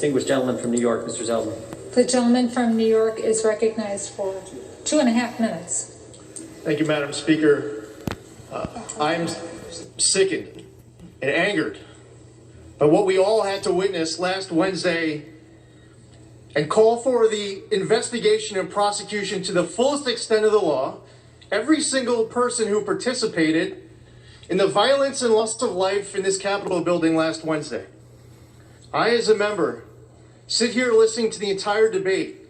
Distinguished gentleman from New York, Mr. Zeldin. The gentleman from New York is recognized for 2.5 minutes. Thank you, Madam Speaker. I'm sickened and angered by what we all had to witness last Wednesday and call for the investigation and prosecution to the fullest extent of the law. Every single person who participated in the violence and loss of life in this Capitol building last Wednesday. I, as a member, sit here listening to the entire debate,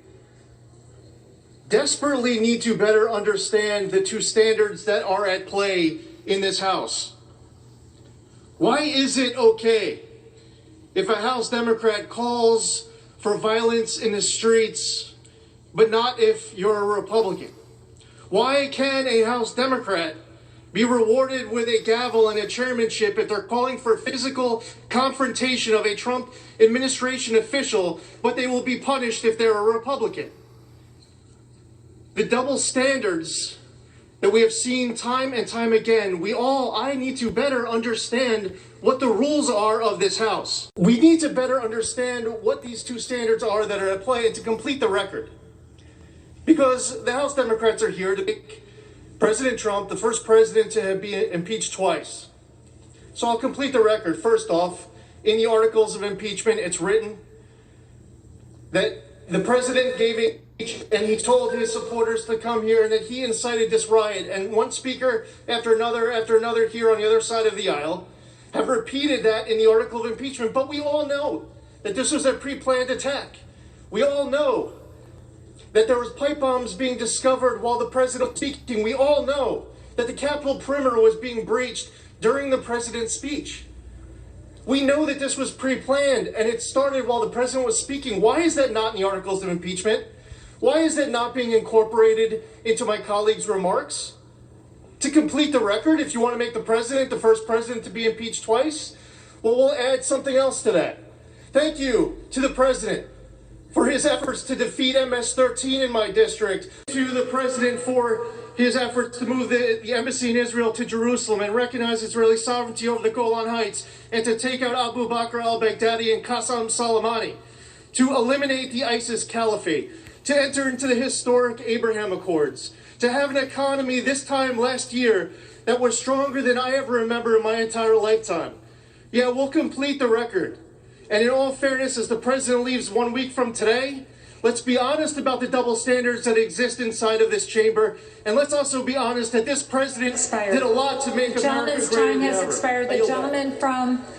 desperately need to better understand the two standards that are at play in this House. Why is it okay if a House Democrat calls for violence in the streets, but not if you're a Republican? Why can a House Democrat be rewarded with a gavel and a chairmanship if they're calling for physical confrontation of a Trump administration official, but they will be punished if they're a Republican? The double standards that we have seen time and time again, I need to better understand what the rules are of this House. We need to better understand what these two standards are that are at play and to complete the record. Because the House Democrats are here to make President Trump the first president to be impeached twice. So I'll complete the record. First off, in the articles of impeachment, it's written that the president gave a speech and he told his supporters to come here and that he incited this riot. And one speaker after another here on the other side of the aisle have repeated that in the article of impeachment. But we all know that this was a pre-planned attack. We all know that there was pipe bombs being discovered while the president was speaking. We all know that the Capitol perimeter was being breached during the president's speech. We know that this was pre-planned and it started while the president was speaking. Why is that not in the articles of impeachment? Why is that not being incorporated into my colleagues' remarks? To complete the record, if you want to make the president the first president to be impeached twice, well, we'll add something else to that. Thank you to the president for his efforts to defeat MS-13 in my district, to the president for his efforts to move the embassy in Israel to Jerusalem and recognize Israeli sovereignty over the Golan Heights, and to take out Abu Bakr al-Baghdadi and Qasem Soleimani, to eliminate the ISIS caliphate, to enter into the historic Abraham Accords, to have an economy this time last year that was stronger than I ever remember in my entire lifetime. Yeah, we'll complete the record. And in all fairness, as the president leaves 1 week from today, let's be honest about the double standards that exist inside of this chamber. And let's also be honest that this president did a lot to make America great again. The gentleman's time has expired. The gentleman from